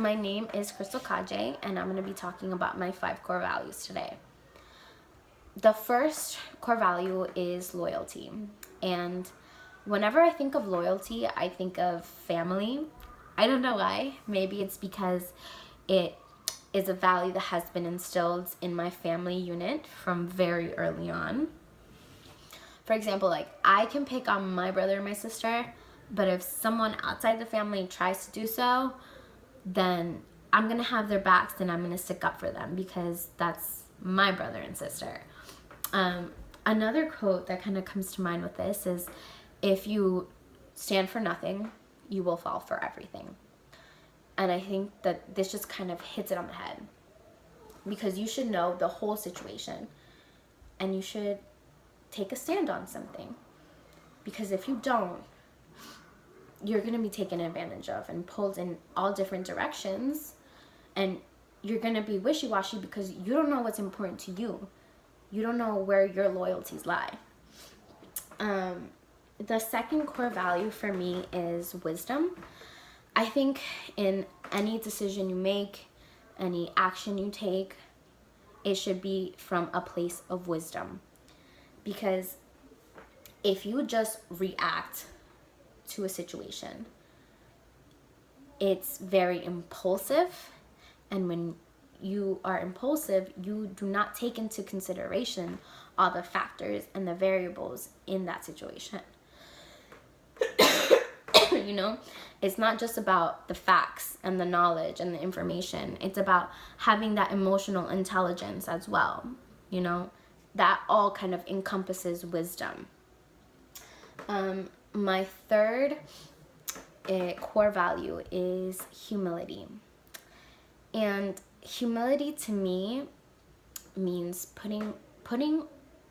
my name is Crystal Kaje, and I'm going to be talking about my 5 core values today. The first core value is loyalty. And whenever I think of loyalty, I think of family. I don't know why. Maybe it's because it is a value that has been instilled in my family unit from very early on. For example, like, I can pick on my brother and my sister, but if someone outside the family tries to do so, then I'm going to have their backs and I'm going to stick up for them because that's my brother and sister. Another quote that kind of comes to mind with this is, if you stand for nothing, you will fall for everything. And I think that this just kind of hits it on the head, because you should know the whole situation and you should take a stand on something. Because if you don't, you're going to be taken advantage of and pulled in all different directions, and you're going to be wishy-washy because you don't know what's important to you. You don't know where your loyalties lie. The second core value for me is wisdom. I think in any decision you make, any action you take, it should be from a place of wisdom. Because if you just react to a situation, it's very impulsive, and when you are impulsive, you do not take into consideration all the factors and the variables in that situation. You know, it's not just about the facts and the knowledge and the information. It's about having that emotional intelligence as well. You know, that all kind of encompasses wisdom. My third core value is humility. And humility to me means putting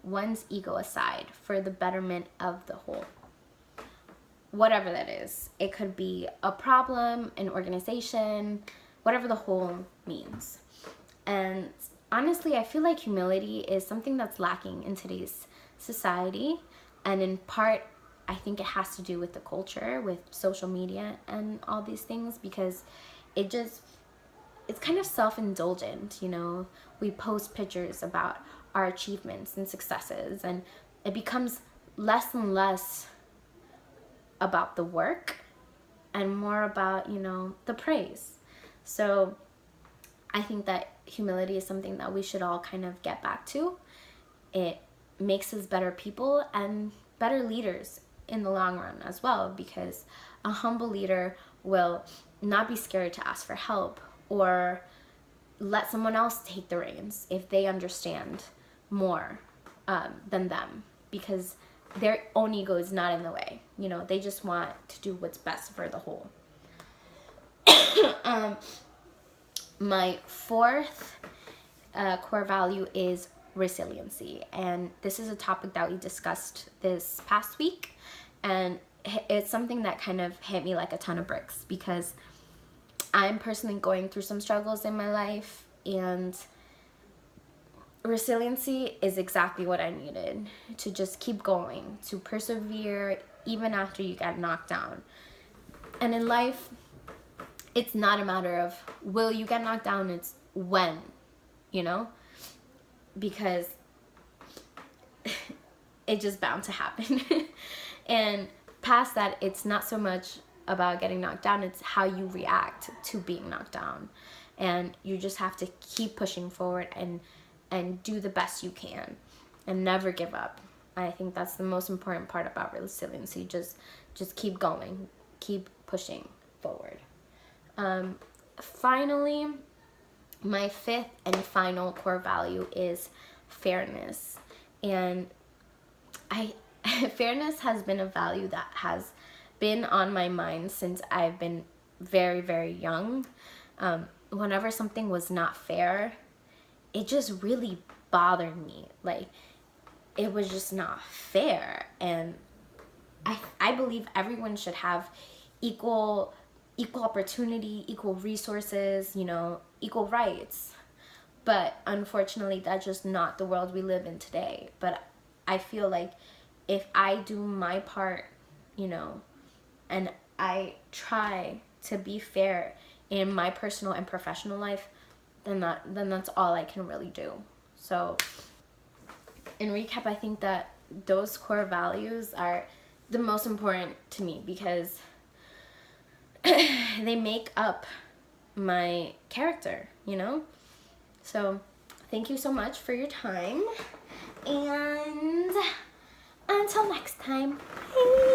one's ego aside for the betterment of the whole. Whatever that is. It could be a problem, an organization, whatever the whole means. And honestly, I feel like humility is something that's lacking in today's society. And in part, I think it has to do with the culture, with social media and all these things, because it's kind of self-indulgent, you know. We post pictures about our achievements and successes, and it becomes less and less about the work and more about, you know, the praise. So I think that humility is something that we should all kind of get back to. It makes us better people and better leaders in the long run as well, because a humble leader will not be scared to ask for help or let someone else take the reins if they understand more than them, because their own ego is not in the way. You know, they just want to do what's best for the whole. My fourth core value is resiliency. And this is a topic that we discussed this past week. And it's something that kind of hit me like a ton of bricks, because I'm personally going through some struggles in my life, and resiliency is exactly what I needed to just keep going, to persevere even after you get knocked down. And in life, it's not a matter of will you get knocked down, it's when, you know, because it's just bound to happen. And past that, it's not so much about getting knocked down, it's how you react to being knocked down. And you just have to keep pushing forward and do the best you can and never give up. I think that's the most important part about resiliency. Just keep going, keep pushing forward. Finally, my fifth and final core value is fairness. And fairness has been a value that has been on my mind since I've been very, very young. Whenever something was not fair, it just really bothered me. Like, it was just not fair. And I believe everyone should have equal opportunity, equal resources, you know, equal rights. But unfortunately, that's just not the world we live in today. But I feel like if I do my part, you know, and I try to be fair in my personal and professional life, then that's all I can really do. So in recap, I think that those core values are the most important to me because they make up my character, you know? So thank you so much for your time, and until next time, bye.